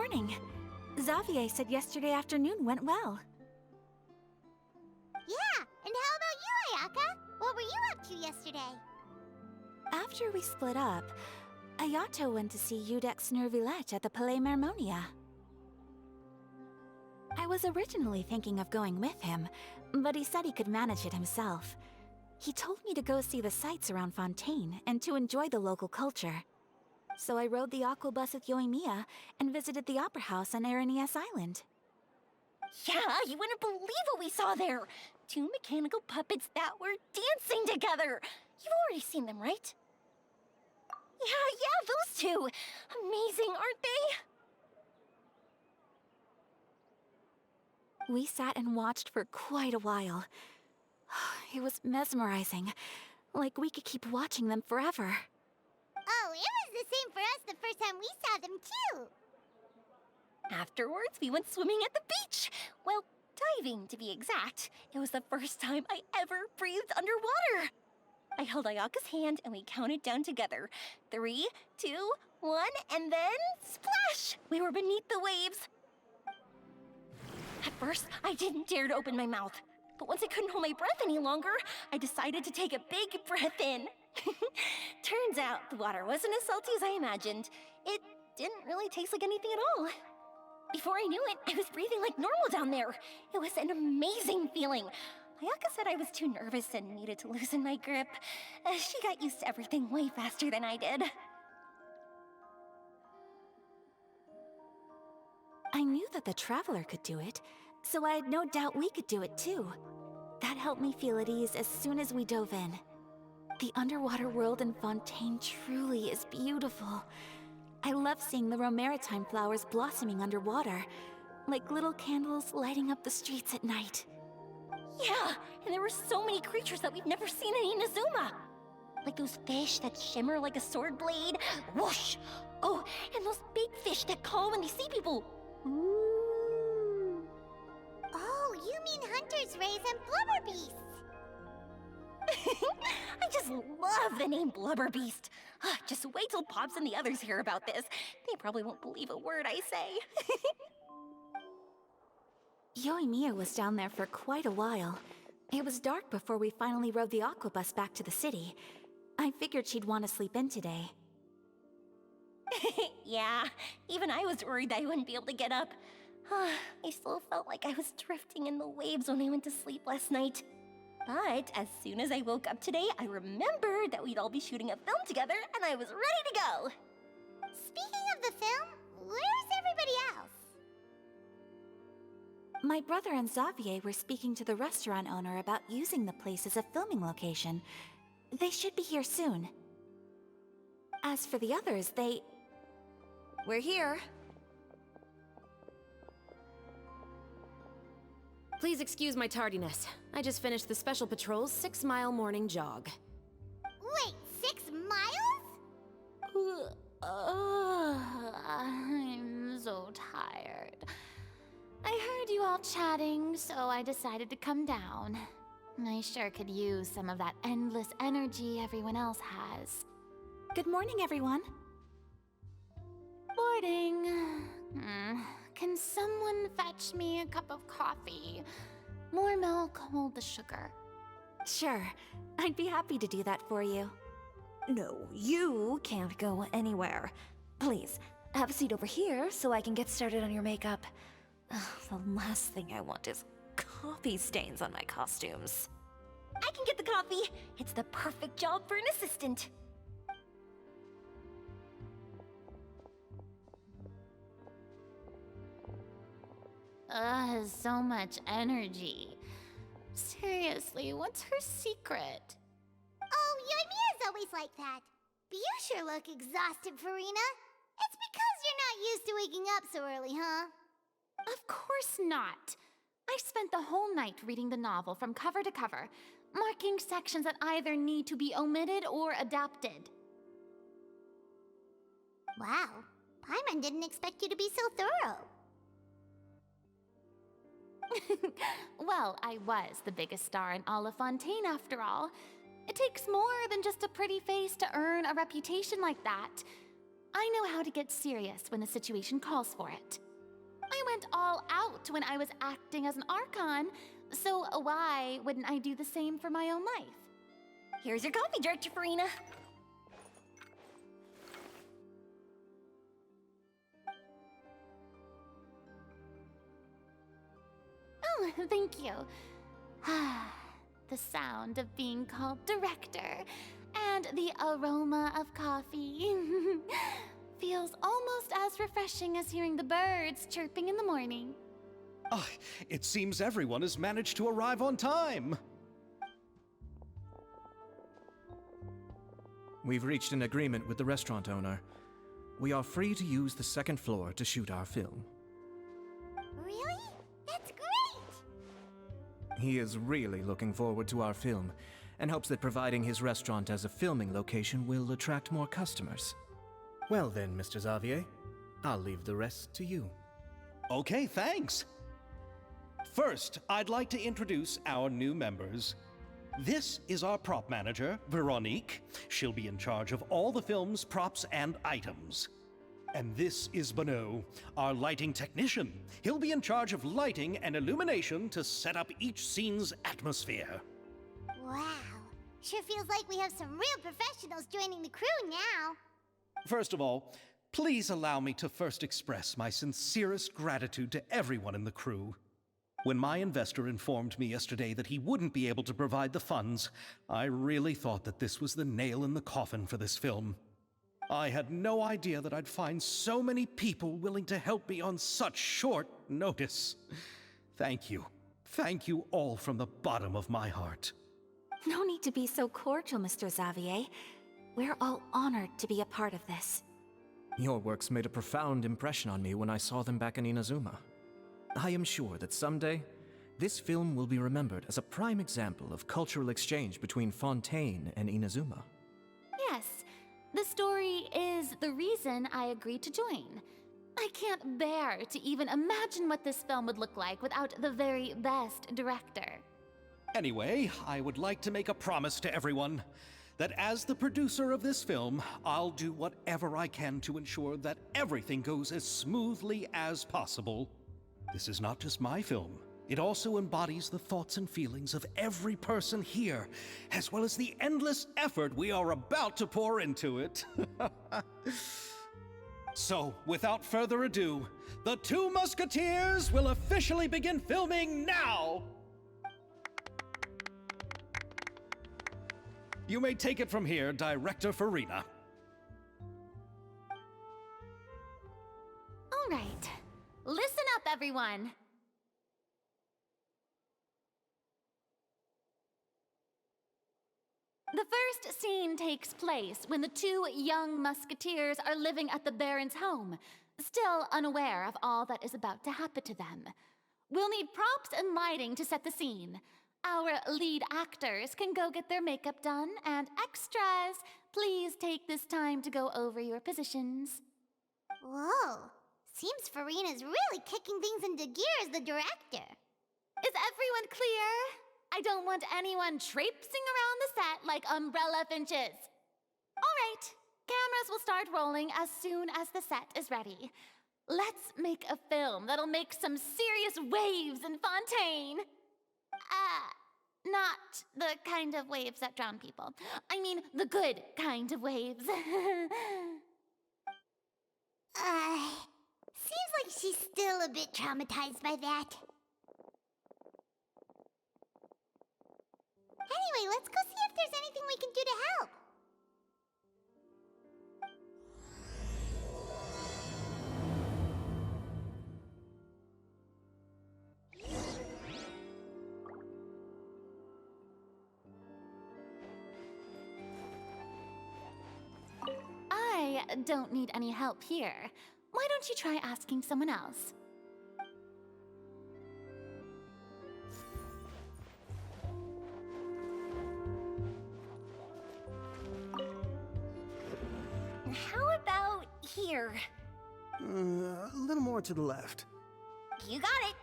morning. Xavier said yesterday afternoon went well. Yeah, and how about you, Ayaka? What were you up to yesterday? After we split up, Ayato went to see Udex Nervillette at the Palais Mermonia. I was originally thinking of going with him, but he said he could manage it himself. He told me to go see the sights around Fontaine and to enjoy the local culture. So I rode the aquabus with Yoimiya and visited the Opera House on Aranias Island. Yeah, you wouldn't believe what we saw there! 2 mechanical puppets that were dancing together! You've already seen them, right? Yeah, those two! Amazing, aren't they? We sat and watched for quite a while. It was mesmerizing, like we could keep watching them forever. Oh, it was the same for us the first time we saw them, too! Afterwards, we went swimming at the beach! Well, diving, to be exact. It was the first time I ever breathed underwater! I held Ayaka's hand and we counted down together. 3, 2, 1, and then splash! We were beneath the waves. At first, I didn't dare to open my mouth. But once I couldn't hold my breath any longer, I decided to take a big breath in. Turns out the water wasn't as salty as I imagined. It didn't really taste like anything at all. Before I knew it, I was breathing like normal down there. It was an amazing feeling. Ayaka said I was too nervous and needed to loosen my grip. She got used to everything way faster than I did. I knew that the Traveler could do it, so I had no doubt we could do it too. That helped me feel at ease as soon as we dove in. The underwater world in Fontaine truly is beautiful. I love seeing the romaritime flowers blossoming underwater, like little candles lighting up the streets at night. Yeah, and there were so many creatures that we've never seen in Inazuma. Like those fish that shimmer like a sword blade. Whoosh! Oh, and those big fish that call when they see people. Ooh. Oh, you mean Hunter's Rays and Blubber Beasts! I just love the name Blubber Beast. Just wait till Pops and the others hear about this. They probably won't believe a word I say. Yoimiya was down there for quite a while. It was dark before we finally rode the aquabus back to the city. I figured she'd want to sleep in today. Yeah, even I was worried that I wouldn't be able to get up. I still felt like I was drifting in the waves when I went to sleep last night. But as soon as I woke up today, I remembered that we'd all be shooting a film together, and I was ready to go. Speaking of the film, where's everybody else? My brother and Xavier were speaking to the restaurant owner about using the place as a filming location. They should be here soon. As for the others, We're here. Please excuse my tardiness. I just finished the Special Patrol's 6-mile morning jog. Wait, 6 miles? I'm so tired. I heard you all chatting, so I decided to come down. I sure could use some of that endless energy everyone else has. Good morning, everyone. Morning. Can someone fetch me a cup of coffee? More milk, hold the sugar. Sure, I'd be happy to do that for you. No, you can't go anywhere. Please, have a seat over here so I can get started on your makeup. The last thing I want is coffee stains on my costumes. I can get the coffee. It's the perfect job for an assistant. So much energy. Seriously, what's her secret? Oh, Yoimiya's always like that. But you sure look exhausted, Farina. It's because you're not used to waking up so early, huh? Of course not. I spent the whole night reading the novel from cover to cover, marking sections that either need to be omitted or adapted. Wow, Paimon didn't expect you to be so thorough. Well, I was the biggest star in all of Fontaine after all. It takes more than just a pretty face to earn a reputation like that. I know how to get serious when the situation calls for it. I went all out when I was acting as an Archon, so why wouldn't I do the same for my own life? Here's your coffee, Director Farina. Oh, thank you. The sound of being called director and the aroma of coffee feels almost as refreshing as hearing the birds chirping in the morning. Ah, it seems everyone has managed to arrive on time. We've reached an agreement with the restaurant owner. We are free to use the second floor to shoot our film. Really? That's great! He is really looking forward to our film and hopes that providing his restaurant as a filming location will attract more customers. Well then, Mr. Xavier, I'll leave the rest to you. Okay, thanks. First, I'd like to introduce our new members. This is our prop manager, Veronique. She'll be in charge of all the film's props and items. And this is Bonneau, our lighting technician. He'll be in charge of lighting and illumination to set up each scene's atmosphere. Wow. Sure feels like we have some real professionals joining the crew now. First of all, please allow me to first express my sincerest gratitude to everyone in the crew. When my investor informed me yesterday that he wouldn't be able to provide the funds, I really thought that this was the nail in the coffin for this film. I had no idea that I'd find so many people willing to help me on such short notice. Thank you. Thank you all from the bottom of my heart. No need to be so cordial, Mr. Xavier. We're all honored to be a part of this. Your works made a profound impression on me when I saw them back in Inazuma. I am sure that someday, this film will be remembered as a prime example of cultural exchange between Fontaine and Inazuma. Yes, the story is the reason I agreed to join. I can't bear to even imagine what this film would look like without the very best director. Anyway, I would like to make a promise to everyone that as the producer of this film, I'll do whatever I can to ensure that everything goes as smoothly as possible. This is not just my film. It also embodies the thoughts and feelings of every person here, as well as the endless effort we are about to pour into it. So, without further ado, the Two Musketeers will officially begin filming now! You may take it from here, Director Farina. All right, listen up, everyone. The first scene takes place when the two young musketeers are living at the Baron's home, still unaware of all that is about to happen to them. We'll need props and lighting to set the scene. Our lead actors can go get their makeup done, and extras, please take this time to go over your positions. Whoa. Seems Farina's really kicking things into gear as the director. Is everyone clear? I don't want anyone traipsing around the set like umbrella finches. All right, cameras will start rolling as soon as the set is ready. Let's make a film that'll make some serious waves in Fontaine. Not the kind of waves that drown people. I mean, the good kind of waves. Seems like she's still a bit traumatized by that. Anyway, let's go see if there's anything we can do to help. I don't need any help here. Why don't you try asking someone else? How about here? A little more to the left. You got it.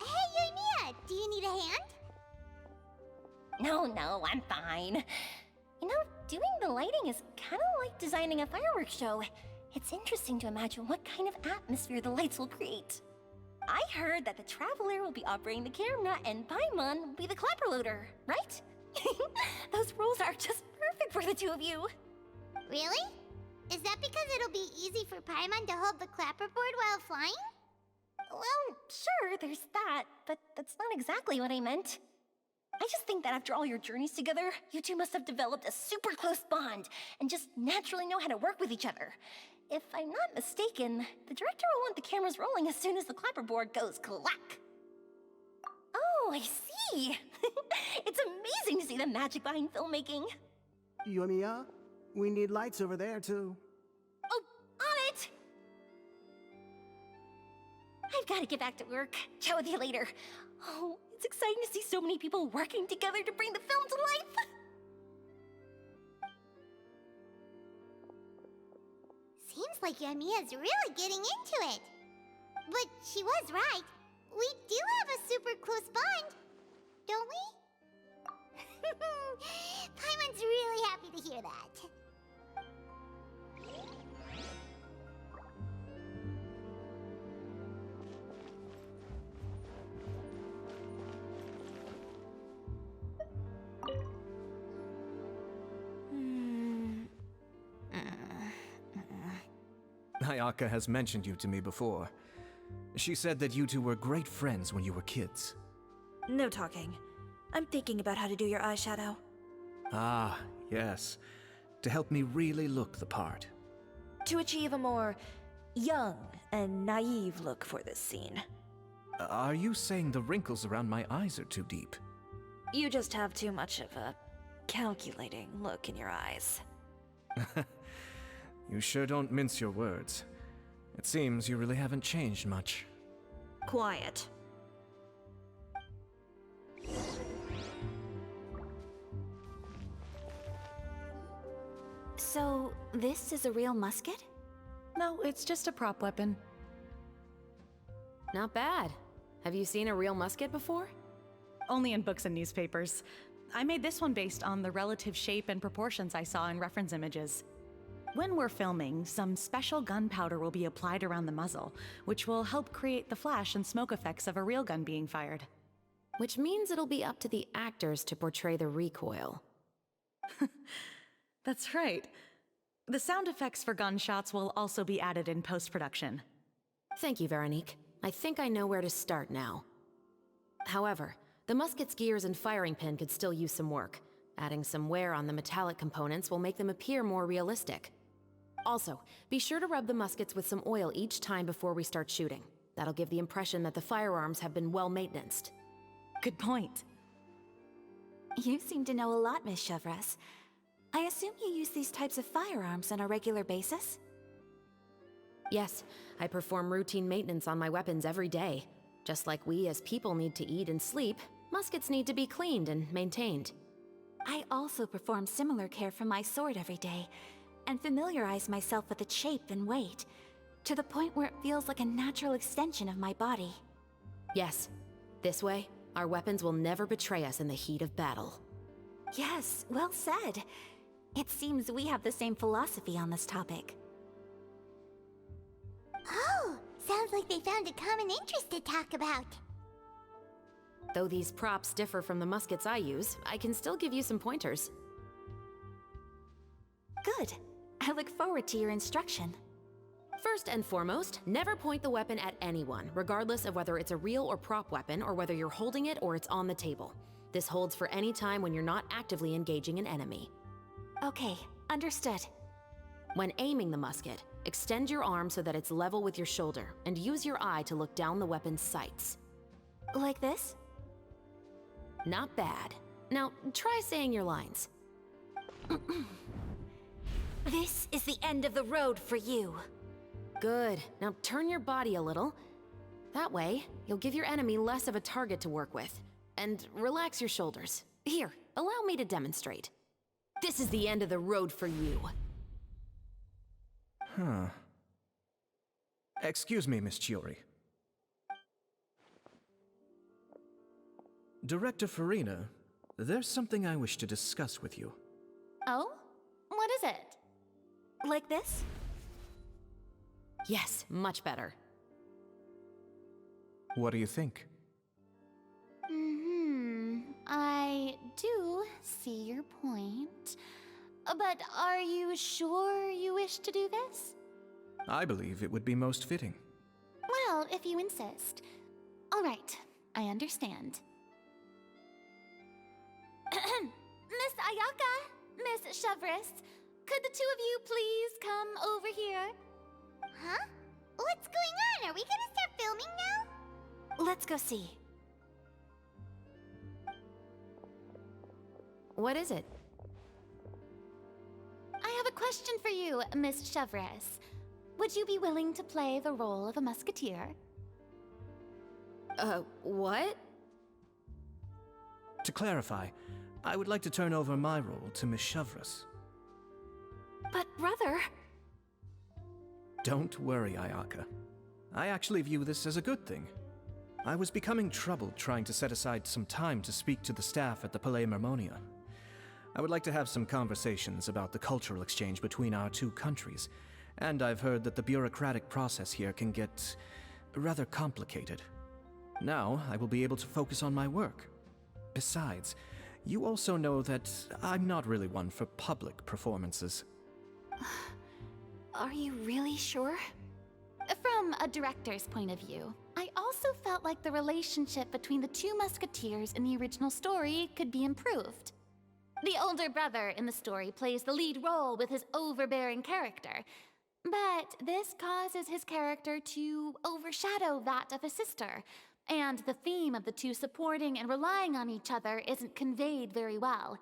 Hey, Yoimiya, do you need a hand? No, I'm fine. You know, doing the lighting is kind of like designing a fireworks show. It's interesting to imagine what kind of atmosphere the lights will create. I heard that the Traveler will be operating the camera and Paimon will be the clapper loader, right? Those roles are just perfect for the two of you. Really? Is that because it'll be easy for Paimon to hold the clapperboard while flying? Well, sure, there's that, but that's not exactly what I meant. I just think that after all your journeys together, you two must have developed a super close bond and just naturally know how to work with each other. If I'm not mistaken, the director will want the cameras rolling as soon as the clapperboard goes clack. Oh, I see. It's amazing to see the magic behind filmmaking. Yoimiya, we need lights over there too. Oh, on it! I've got to get back to work. Chat with you later. Oh, it's exciting to see so many people working together to bring the film to life. Seems like Yoimiya's really getting into it. But she was right. We do have a super close bond, don't we? Paimon's really happy to hear that. Ayaka has mentioned you to me before. She said that you two were great friends when you were kids. No talking. I'm thinking about how to do your eyeshadow. Ah, yes. To help me really look the part. To achieve a more young and naive look for this scene. Are you saying the wrinkles around my eyes are too deep? You just have too much of a calculating look in your eyes. You sure don't mince your words. It seems you really haven't changed much. Quiet. So, this is a real musket? No, it's just a prop weapon. Not bad. Have you seen a real musket before? Only in books and newspapers. I made this one based on the relative shape and proportions I saw in reference images. When we're filming, some special gunpowder will be applied around the muzzle, which will help create the flash and smoke effects of a real gun being fired. Which means it'll be up to the actors to portray the recoil. That's right. The sound effects for gunshots will also be added in post-production. Thank you, Veronique. I think I know where to start now. However, the musket's gears and firing pin could still use some work. Adding some wear on the metallic components will make them appear more realistic. Also, be sure to rub the muskets with some oil each time before we start shooting. That'll give the impression that the firearms have been well maintained. Good point. You seem to know a lot, Miss Chevres. I assume you use these types of firearms on a regular basis? Yes, I perform routine maintenance on my weapons every day. Just like we as people need to eat and sleep, muskets need to be cleaned and maintained. I also perform similar care for my sword every day, and familiarize myself with its shape and weight, to the point where it feels like a natural extension of my body. Yes, this way, our weapons will never betray us in the heat of battle. Yes, well said. It seems we have the same philosophy on this topic. Oh, sounds like they found a common interest to talk about. Though these props differ from the muskets I use, I can still give you some pointers. Good. I look forward to your instruction. First and foremost, never point the weapon at anyone, regardless of whether it's a real or prop weapon, or whether you're holding it or it's on the table. This holds for any time when you're not actively engaging an enemy. Okay, understood. When aiming the musket, extend your arm so that it's level with your shoulder, and use your eye to look down the weapon's sights. Like this? Not bad. Now, try saying your lines. This is the end of the road for you. Good. Now turn your body a little. That way, you'll give your enemy less of a target to work with. And relax your shoulders. Here, allow me to demonstrate. This is the end of the road for you. Huh. Excuse me, Miss Chiori. Director Farina, there's something I wish to discuss with you. Oh? What is it? Like this? Yes, much better. What do you think? I do see your point. But are you sure you wish to do this? I believe it would be most fitting. Well, if you insist. All right, I understand. Miss Ayaka, Miss Chevres, could the two of you please come over here? Huh? What's going on? Are we gonna start filming now? Let's go see. What is it? I have a question for you, Miss Chevres. Would you be willing to play the role of a musketeer? What? To clarify, I would like to turn over my role to Miss Chevres. But brother... Don't worry, Ayaka. I actually view this as a good thing. I was becoming troubled trying to set aside some time to speak to the staff at the Palais Mermonia. I would like to have some conversations about the cultural exchange between our two countries, and I've heard that the bureaucratic process here can get rather complicated. Now, I will be able to focus on my work. Besides, you also know that I'm not really one for public performances. Are you really sure? From a director's point of view, I also felt like the relationship between the two musketeers in the original story could be improved. The older brother in the story plays the lead role with his overbearing character, but this causes his character to overshadow that of his sister, and the theme of the two supporting and relying on each other isn't conveyed very well.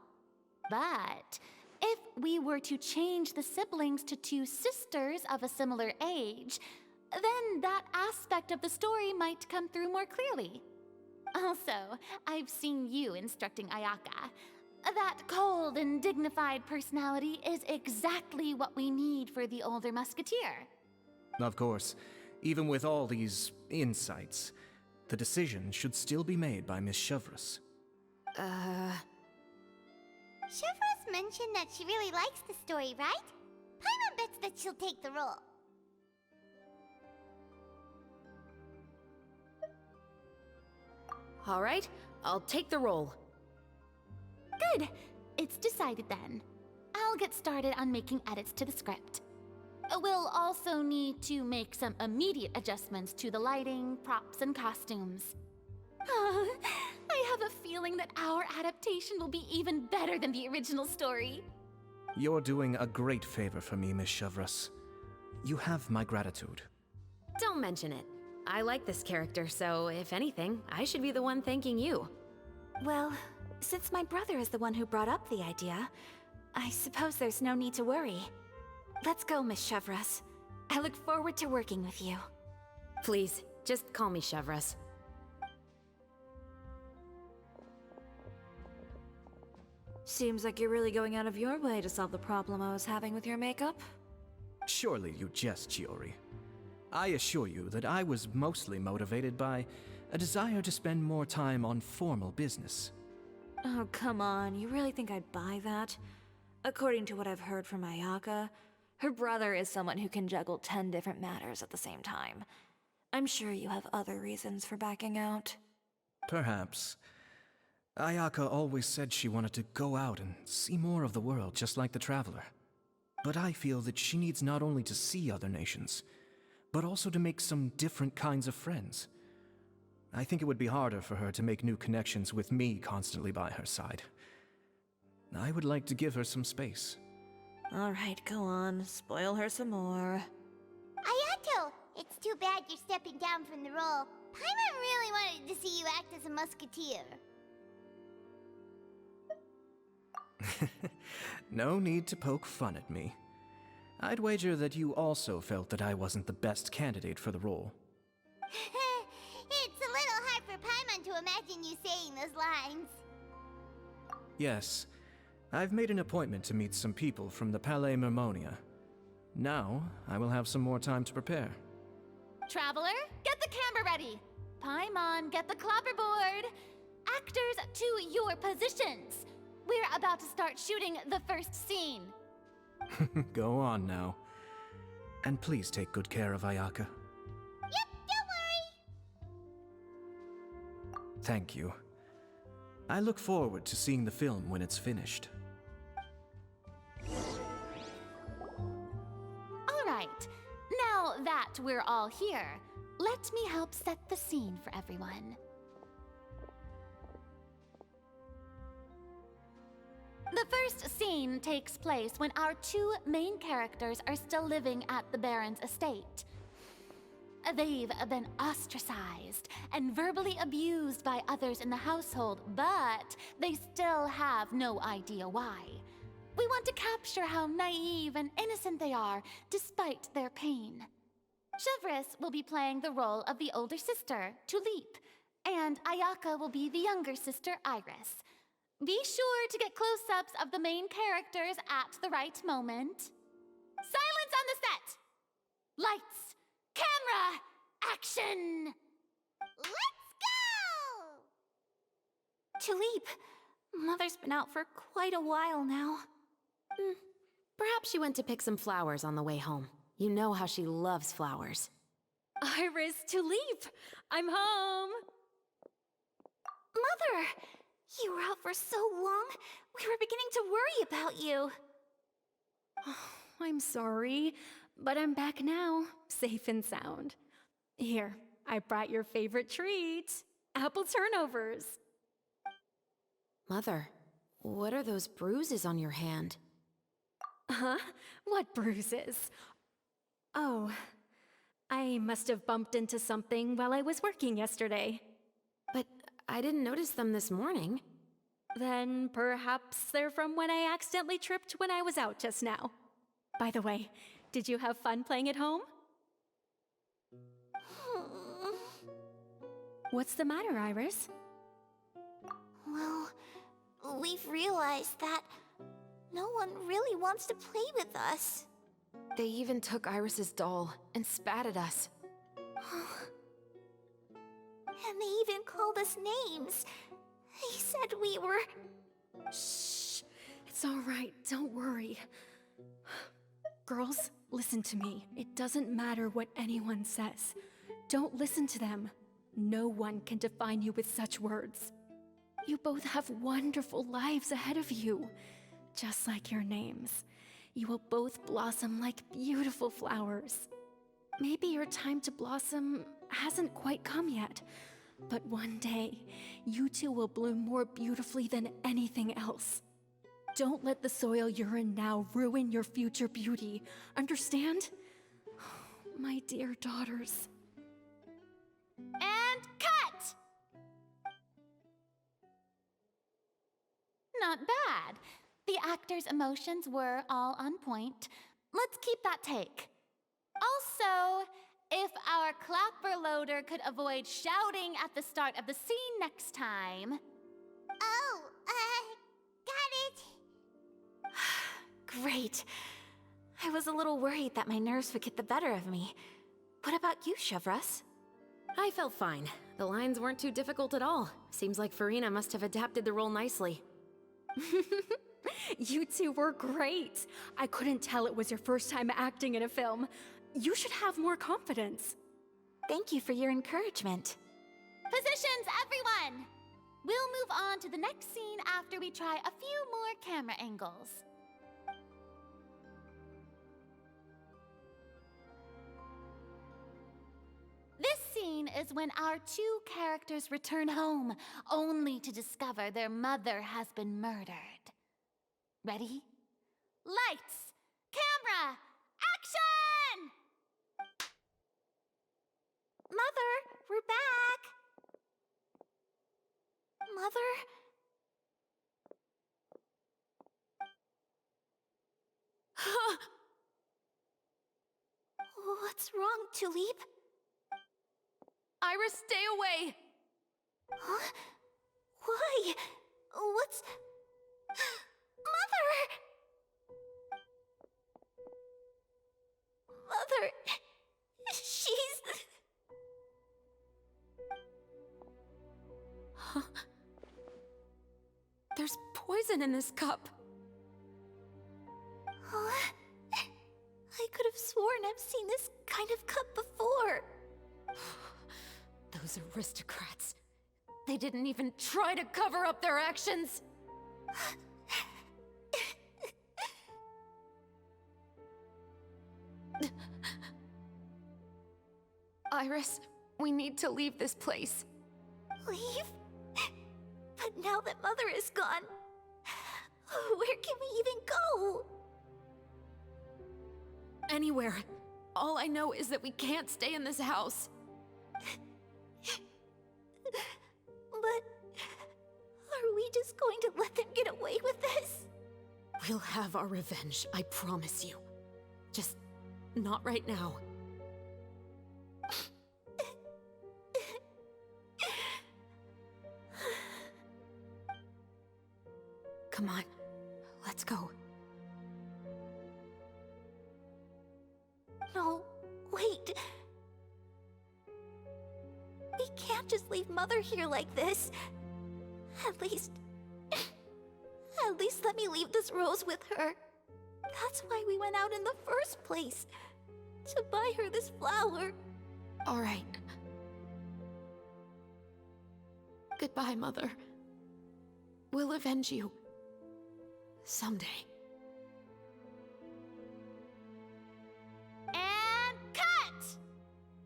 But if we were to change the siblings to two sisters of a similar age, then that aspect of the story might come through more clearly. Also, I've seen you instructing Ayaka. That cold and dignified personality is exactly what we need for the older musketeer. Of course, even with all these insights, the decision should still be made by Miss Chevres. Chevres mentioned that she really likes the story, right? Paimon bets that she'll take the role. All right, I'll take the role. Good. It's decided then. I'll get started on making edits to the script. We'll also need to make some immediate adjustments to the lighting, props, and costumes. I have a feeling that our adaptation will be even better than the original story. You're doing a great favor for me, Miss Chevres. You have my gratitude. Don't mention it. I like this character, so if anything, I should be the one thanking you. Well, since my brother is the one who brought up the idea, I suppose there's no need to worry. Let's go, Miss Chevres. I look forward to working with you. Please, just call me Chevres. Seems like you're really going out of your way to solve the problem I was having with your makeup. Surely you jest, Chiori. I assure you that I was mostly motivated by a desire to spend more time on formal business. Oh, come on. You really think I'd buy that? According to what I've heard from Ayaka, her brother is someone who can juggle 10 different matters at the same time. I'm sure you have other reasons for backing out. Perhaps. Ayaka always said she wanted to go out and see more of the world, just like the Traveler. But I feel that she needs not only to see other nations, but also to make some different kinds of friends. I think it would be harder for her to make new connections with me constantly by her side. I would like to give her some space. Alright, go on. Spoil her some more. Ayato! It's too bad you're stepping down from the role. Paimon really wanted to see you act as a musketeer. No need to poke fun at me. I'd wager that you also felt that I wasn't the best candidate for the role. It's a little hard for Paimon to imagine you saying those lines. Yes, I've made an appointment to meet some people from the Palais Mermonia. Now, I will have some more time to prepare. Traveler, get the camera ready. Paimon, get the clapperboard. Actors, to your positions. We're about to start shooting the first scene. Go on now. And please take good care of Ayaka. Yep, don't worry. Thank you. I look forward to seeing the film when it's finished. All right, now that we're all here, let me help set the scene for everyone. The first scene takes place when our two main characters are still living at the Baron's estate. They've been ostracized and verbally abused by others in the household, but they still have no idea why. We want to capture how naive and innocent they are, despite their pain. Chevris will be playing the role of the older sister, Tulip, and Ayaka will be the younger sister, Iris. Be sure to get close-ups of the main characters at the right moment. Silence on the set! Lights, camera, action! Let's go! Tulip, Mother's been out for quite a while now. Perhaps she went to pick some flowers on the way home. You know how she loves flowers. Iris, Tulip, I'm home. Mother! You were out for so long, we were beginning to worry about you. I'm sorry, but I'm back now, safe and sound. Here, I brought your favorite treat, apple turnovers. Mother, what are those bruises on your hand? Huh? What bruises? Oh, I must have bumped into something while I was working yesterday. But I didn't notice them this morning. Then perhaps they're from when I accidentally tripped when I was out just now. By the way, did you have fun playing at home? What's the matter, Iris? Well, we've realized that no one really wants to play with us. They even took Iris's doll and spat at us. And they even called us names. They said we were... Shh. It's all right. Don't worry. Girls, listen to me. It doesn't matter what anyone says. Don't listen to them. No one can define you with such words. You both have wonderful lives ahead of you. Just like your names. You will both blossom like beautiful flowers. Maybe your time to blossom hasn't quite come yet, but one day, you two will bloom more beautifully than anything else. Don't let the soil you're in now ruin your future beauty. Understand? My dear daughters. And cut! Not bad. The actors' emotions were all on point. Let's keep that take. Also, if our clapper loader could avoid shouting at the start of the scene next time. Oh, got it. Great. I was a little worried that my nerves would get the better of me. What about you, Chevris? I felt fine. The lines weren't too difficult at all. Seems like Farina must have adapted the role nicely. You two were great. I couldn't tell it was your first time acting in a film. You should have more confidence. Thank you for your encouragement. Positions, everyone! We'll move on to the next scene after we try a few more camera angles. This scene is when our two characters return home, only to discover their mother has been murdered. Ready? Lights! Camera! Action! Mother, we're back! Mother? What's wrong, Tulip? Iris, stay away! Huh? Why? What's... Mother! Mother... She's... Huh? There's poison in this cup. I could have sworn I've seen this kind of cup before. Those aristocrats. They didn't even try to cover up their actions. Iris, we need to leave this place. Leave? But now that Mother is gone, where can we even go? Anywhere. All I know is that we can't stay in this house. But are we just going to let them get away with this? We'll have our revenge, I promise you. Just not right now. Come on, let's go. No, wait. We can't just leave Mother here like this. At least let me leave this rose with her. That's why we went out in the first place. To buy her this flower. All right. Goodbye, Mother. We'll avenge you. Someday. And cut!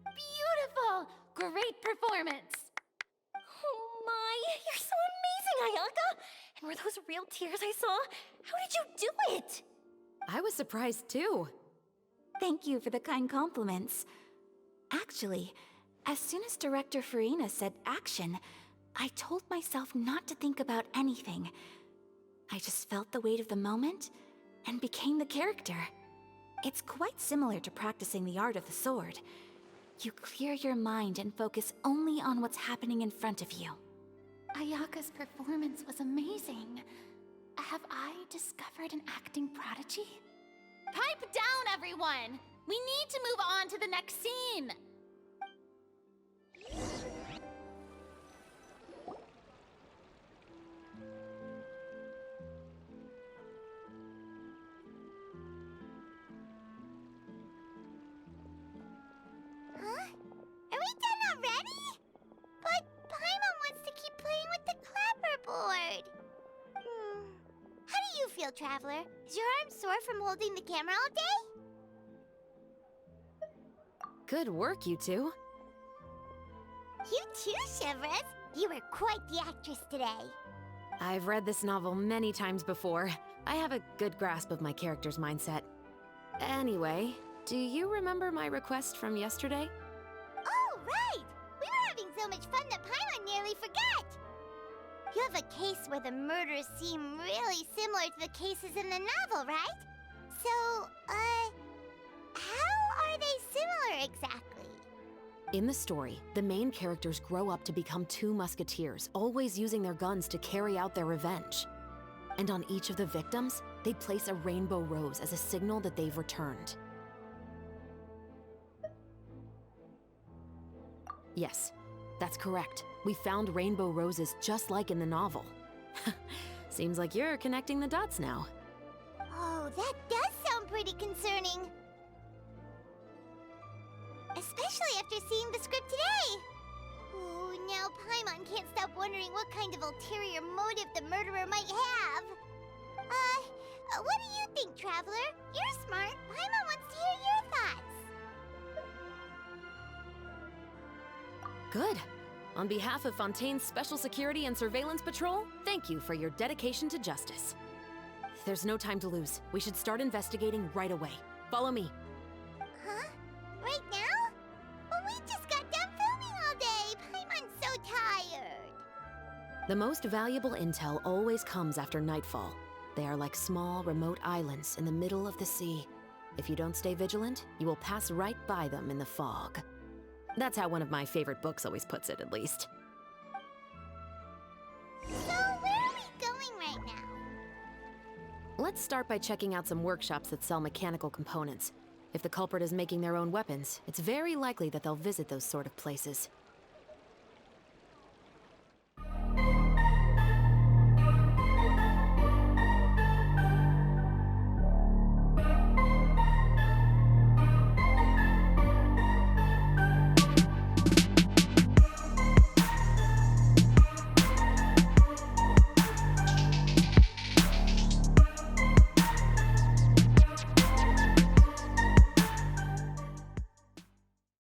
Beautiful! Great performance! Oh my, you're so amazing, Ayaka! And were those real tears I saw? How did you do it? I was surprised too. Thank you for the kind compliments. Actually, as soon as Director Farina said action, I told myself not to think about anything. I just felt the weight of the moment and became the character. It's quite similar to practicing the art of the sword. You clear your mind and focus only on what's happening in front of you. Ayaka's performance was amazing. Have I discovered an acting prodigy? Pipe down, everyone! We need to move on to the next scene! Huh? Are we done already? But Paimon wants to keep playing with the clapperboard. How do you feel, Traveler? Is your arm sore from holding the camera all day? Good work, you two. You too, Shivers. You were quite the actress today. I've read this novel many times before. I have a good grasp of my character's mindset. Anyway, do you remember my request from yesterday? Oh, right! We were having so much fun that Paimon nearly forgot! You have a case where the murders seem really similar to the cases in the novel, right? So, how are they similar exactly? In the story, the main characters grow up to become two musketeers, always using their guns to carry out their revenge. And on each of the victims, they place a rainbow rose as a signal that they've returned. Yes, that's correct. We found rainbow roses just like in the novel. Seems like you're connecting the dots now. Oh, that does sound pretty concerning. Especially after seeing the script today. Oh, now Paimon can't stop wondering what kind of ulterior motive the murderer might have. What do you think, Traveler? You're smart. Paimon wants to hear your thoughts. Good. On behalf of Fontaine's Special Security and Surveillance Patrol, thank you for your dedication to justice. There's no time to lose. We should start investigating right away. Follow me. Huh? Right now? But we just got done filming all day. Paimon's so tired. The most valuable intel always comes after nightfall. They are like small, remote islands in the middle of the sea. If you don't stay vigilant, you will pass right by them in the fog. That's how one of my favorite books always puts it, at least. So, where are we going right now? Let's start by checking out some workshops that sell mechanical components. If the culprit is making their own weapons, it's very likely that they'll visit those sort of places.